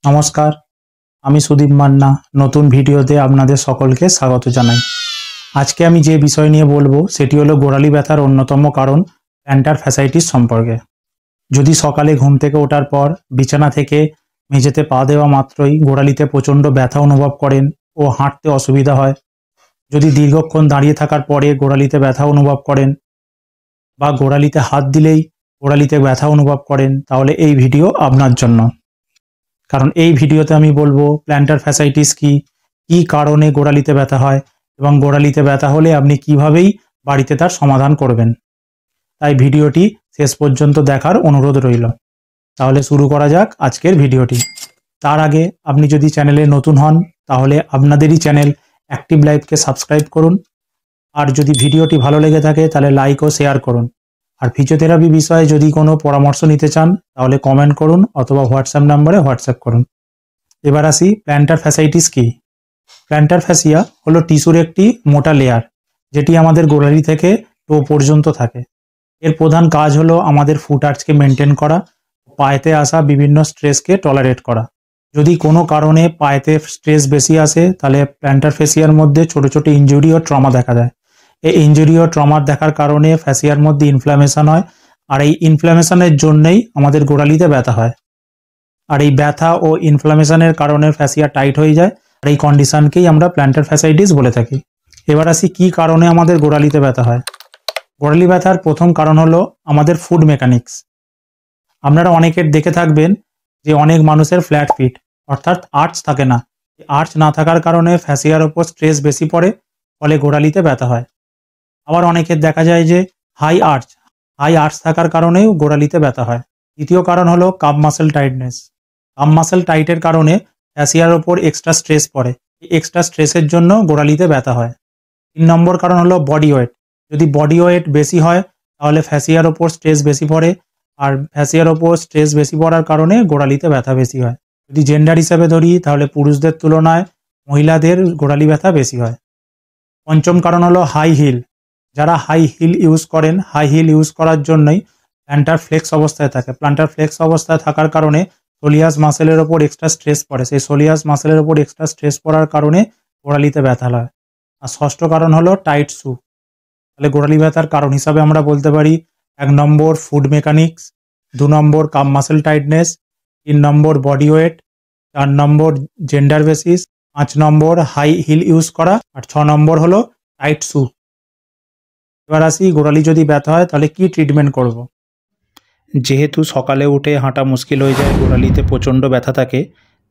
নমস্কার, আমি সুদীপ মান্না নতুন ভিডিওতে আপনাদের সকলকে স্বাগত জানাই। আজকে আমি যে বিষয় নিয়ে বলবো সেটি হলো গোড়ালি ব্যথার অন্যতম কারণ প্ল্যান্টার ফ্যাসাইটিস সম্পর্কে। যদি সকালে ঘুম থেকে ওঠার পর বিছানা থেকে মেঝেতে পা দেওয়া মাত্রই গোড়ালিতে প্রচণ্ড ব্যথা অনুভব করেন ও হাঁটতে অসুবিধা হয়, যদি দীর্ঘক্ষণ দাঁড়িয়ে থাকার পরে গোড়ালিতে ব্যথা অনুভব করেন বা গোড়ালিতে হাত দিলেই গোড়ালিতে ব্যথা অনুভব করেন, তাহলে এই ভিডিও আপনার জন্য। কারণ এই ভিডিওতে আমি বলবো প্ল্যান্টার ফ্যাসাইটিস কি, কী কারণে গোড়ালিতে ব্যথা হয় এবং গোড়ালিতে ব্যথা হলে আপনি কিভাবেই বাড়িতে তার সমাধান করবেন। তাই ভিডিওটি শেষ পর্যন্ত দেখার অনুরোধ রইল। তাহলে শুরু করা যাক আজকের ভিডিওটি। তার আগে আপনি যদি চ্যানেলে নতুন হন তাহলে আপনাদেরই চ্যানেল অ্যাক্টিভ লাইফকে সাবস্ক্রাইব করুন, আর যদি ভিডিওটি ভালো লেগে থাকে তাহলে লাইক ও শেয়ার করুন। আর ফিজিওথেরাপি বিষয়ে যদি কোনো পরামর্শ নিতে চান তাহলে কমেন্ট করুন অথবা হোয়াটসঅ্যাপ নাম্বারে হোয়াটসঅ্যাপ করুন। এবার আসি প্ল্যান্টার ফ্যাসাইটিস কি। প্ল্যান্টার ফ্যাসিয়া হলো টিস্যুর একটি মোটা লেয়ার, যেটি আমাদের গোড়ালি থেকে টো পর্যন্ত থাকে। এর প্রধান কাজ হলো আমাদের ফুট আর্চকে মেনটেন করা, পায়েতে আসা বিভিন্ন স্ট্রেসকে টলারেট করা। যদি কোনো কারণে পায়েতে স্ট্রেস বেশি আসে তাহলে প্ল্যান্টার ফ্যাসিয়ার মধ্যে ছোট ছোট ইনজুরি ও ট্রমা দেখা দেয়। এই ইনজুরি ও ট্রমার দেখার কারণে ফ্যাসিয়ার মধ্যে ইনফ্ল্যামেশন হয়, আর এই ইনফ্ল্যামেশনের জন্যই আমাদের গোড়ালিতে ব্যথা হয়। আর এই ব্যথা ও ইনফ্ল্যামেশনের কারণে ফ্যাসিয়া টাইট হয়ে যায়, আর এই কন্ডিশনকেই আমরা প্ল্যান্টার ফ্যাসাইটিস বলে থাকি। এবার আসি কী কারণে আমাদের গোড়ালিতে ব্যথা হয়। গোড়ালি ব্যথার প্রথম কারণ হলো আমাদের ফুড মেকানিক্স। আপনারা অনেকের দেখে থাকবেন যে অনেক মানুষের ফ্ল্যাট ফিট, অর্থাৎ আর্চ থাকে না। আর্চ না থাকার কারণে ফ্যাসিয়ার ওপর স্ট্রেস বেশি পড়ে, ফলে গোড়ালিতে ব্যথা হয়। আবার অনেকের দেখা যায় যে হাই আর্চ থাকার কারণেও গোড়ালিতে ব্যথা হয়। দ্বিতীয় কারণ হলো calf muscle tightness. Calf muscle টাইটের কারণে ফ্যাসিয়ার ওপর এক্সট্রা স্ট্রেস পড়ে, এই এক্সট্রা স্ট্রেসের জন্য গোড়ালিতে ব্যথা হয়। 3 নম্বর কারণ হলো বডি ওয়েট। যদি বডি ওয়েট বেশি হয় তাহলে ফ্যাসিয়ার ওপর স্ট্রেস বেশি পড়ে, আর ফ্যাসিয়ার ওপর স্ট্রেস বেশি পড়ার কারণে গোড়ালিতে ব্যথা বেশি হয়। যদি জেন্ডার হিসাবে ধরি তাহলে পুরুষদের তুলনায় মহিলাদের গোড়ালি ব্যথা বেশি হয়। পঞ্চম কারণ হলো হাই হিল। যারা হাই হিল ইউজ করেন, হাই হিল ইউজ করার জন্যই প্ল্যান্টার ফ্লেক্স অবস্থায় থাকে। প্ল্যান্টার ফ্লেক্স অবস্থায় থাকার কারণে সোলিয়াস মাসেলের ওপর এক্সট্রা স্ট্রেস পড়ে, সেই সোলিয়াস মাসেলের ওপর এক্সট্রা স্ট্রেস পড়ার কারণে গোড়ালিতে ব্যথা হয়। আর ষষ্ঠ কারণ হলো টাইট শু। তাহলে গোড়ালি ব্যথার কারণ হিসাবে আমরা বলতে পারি 1 নম্বর ফুড মেকানিক্স, 2 নম্বর কাপ মাসেল টাইটনেস, 3 নম্বর বডি ওয়েট, 4 নম্বর জেন্ডার বেসিস, 5 নম্বর হাই হিল ইউজ করা, আর 6 নম্বর হলো টাইট শু। এবার আসি গোড়ালি যদি ব্যথা হয় তাহলে কি ট্রিটমেন্ট করব। যেহেতু সকালে উঠে হাঁটা মুশকিল হয়ে যায়, গোড়ালিতে প্রচণ্ড ব্যথা থাকে,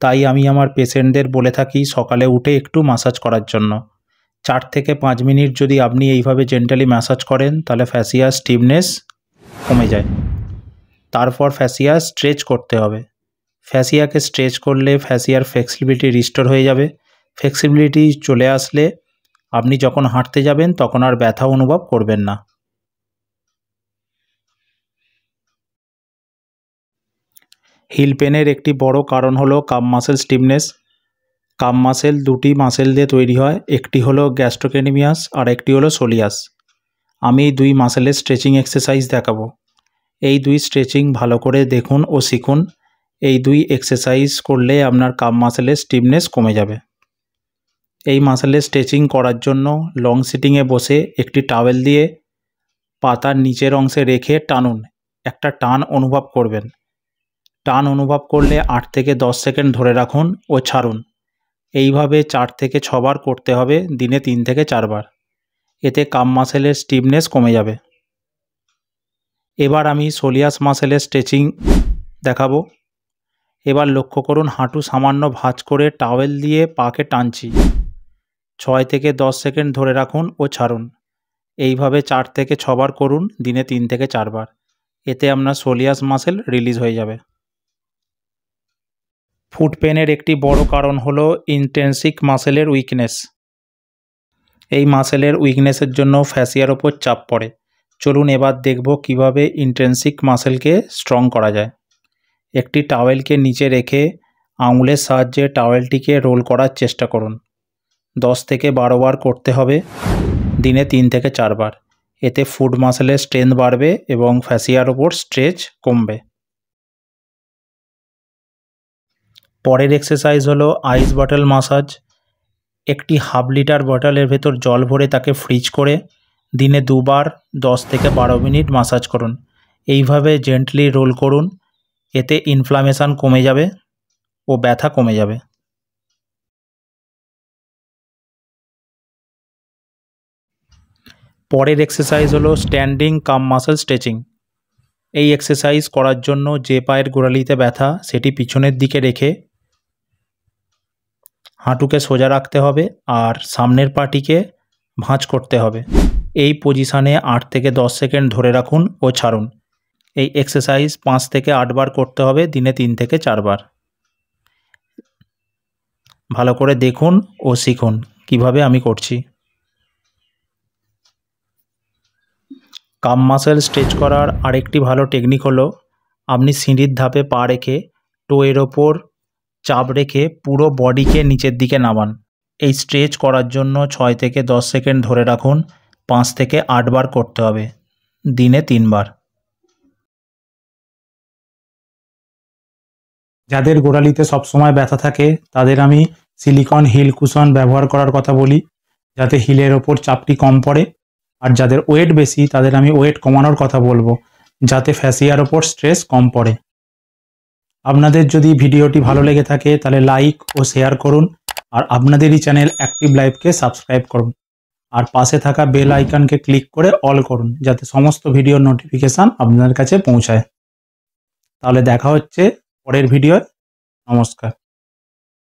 তাই আমি আমার পেশেন্টদের বলে থাকি সকালে উঠে একটু ম্যাসাজ করার জন্য। 4 থেকে 5 মিনিট যদি আপনি এইভাবে জেন্টালি ম্যাসাজ করেন তাহলে ফ্যাসিয়ার স্টিফনেস কমে যায়। তারপর ফ্যাসিয়া স্ট্রেচ করতে হবে। ফ্যাসিয়াকে স্ট্রেচ করলে ফ্যাসিয়ার ফ্লেক্সিবিলিটি রিস্টোর হয়ে যাবে। ফ্লেক্সিবিলিটি চলে আসলে আপনি যখন হাঁটতে যাবেন তখন আর ব্যথা অনুভব করবেন না। হিল পেনের একটি বড় কারণ হলো calf muscle stiffness. Calf muscle দুটি মাসেল দিয়ে তৈরি হয়, একটি হলো গ্যাস্ট্রোকেনিমিয়াস আর একটি হলো সোলিয়াস। আমি এই 2 মাসেলের স্ট্রেচিং এক্সারসাইজ দেখাবো। এই 2 স্ট্রেচিং ভালো করে দেখুন ও শিখুন। এই 2 এক্সারসাইজ করলে আপনার কাপ মাসেলের স্টিফনেস কমে যাবে। এই মাসেলের স্ট্রেচিং করার জন্য লং সিটিংয়ে বসে একটি টাওয়েল দিয়ে পাতার নিচের অংশে রেখে টানুন। একটা টান অনুভব করবেন। টান অনুভব করলে 8 থেকে 10 সেকেন্ড ধরে রাখুন ও ছাড়ুন। এইভাবে 4 থেকে 6 বার করতে হবে, দিনে 3 থেকে 4 বার। এতে কাপ মাসেলের স্টিফনেস কমে যাবে। এবার আমি সোলিয়াস মাসেলের স্ট্রেচিং দেখাবো। এবার লক্ষ্য করুন হাঁটু সামান্য ভাঁজ করে টাওয়েল দিয়ে পাকে টানছি। 6 থেকে 10 সেকেন্ড ধরে রাখুন ও ছাড়ুন। এইভাবে 4 থেকে 6 বার করুন, দিনে 3 থেকে 4 বার। এতে আপনার সোলিয়াস মাসেল রিলিজ হয়ে যাবে। ফুট পেনের একটি বড় কারণ হলো ইন্ট্রিনসিক মাসেলের উইকনেস। এই মাসেলের উইকনেসের জন্য ফ্যাসিয়ার ওপর চাপ পড়ে। চলুন এবার দেখব কিভাবে ইন্ট্রিনসিক মাসেলকে স্ট্রং করা যায়। একটি টাওয়েলকে নিচে রেখে আঙুলের সাহায্যে টাওয়েলটিকে রোল করার চেষ্টা করুন। 10 থেকে 12 বার করতে হবে, দিনে 3 থেকে 4 বার। এতে ফুট মাসেলের স্ট্রেংথ বাড়বে এবং ফ্যাসিয়ার ওপর স্ট্রেচ কমবে। পরের এক্সারসাইজ হলো আইস বটল মাসাজ। একটি হাফ লিটার বটলের ভেতর জল ভরে তাকে ফ্রিজ করে দিনে 2 বার 10 থেকে 12 মিনিট মাসাজ করুন। এইভাবে জেন্টলি রোল করুন, এতে ইনফ্লামেশন কমে যাবে ও ব্যথা কমে যাবে। পরের এক্সারসাইজ হলো স্ট্যান্ডিং কাম মাসল স্ট্রেচিং। এই এক্সারসাইজ করার জন্য যে পায়ের গোড়ালিতে ব্যথা সেটি পিছনের দিকে রেখে হাঁটুকে সোজা রাখতে হবে আর সামনের পাটিকে ভাঁজ করতে হবে। এই পজিশানে 8 থেকে 10 সেকেন্ড ধরে রাখুন ও ছাড়ুন। এই এক্সারসাইজ 5 থেকে 8 বার করতে হবে, দিনে 3 থেকে 4 বার। ভালো করে দেখুন ও শিখুন কিভাবে আমি করছি। কাম মাসেল স্ট্রেচ করার আরেকটি ভালো টেকনিক হলো আপনি সিঁড়ির ধাপে পা রেখে টোয়ের ওপর চাপ রেখে পুরো বডিকে নিচের দিকে নামান। এই স্ট্রেচ করার জন্য 6 থেকে 10 সেকেন্ড ধরে রাখুন, 5 থেকে 8 বার করতে হবে, দিনে 3 বার। যাদের গোড়ালিতে সবসময় ব্যথা থাকে তাদের আমি সিলিকন হিল কুশন ব্যবহার করার কথা বলি, যাতে হিলের ওপর চাপটি কম পড়ে। আর যাদের ওয়েট বেশি তাদের আমি ওয়েট কমানোর কথা বলবো, যাতে ফ্যাসিয়ার ওপর স্ট্রেস কম পড়ে। আপনাদের যদি ভিডিওটি ভালো লেগে থাকে তাহলে লাইক ও শেয়ার করুন, আর আপনাদেরই চ্যানেল অ্যাক্টিভ লাইফকে সাবস্ক্রাইব করুন, আর পাশে থাকা বেল আইকনকে ক্লিক করে অল করুন, যাতে সমস্ত ভিডিওর নোটিফিকেশান আপনাদের কাছে পৌঁছায়। তাহলে দেখা হচ্ছে পরের ভিডিওয়। নমস্কার।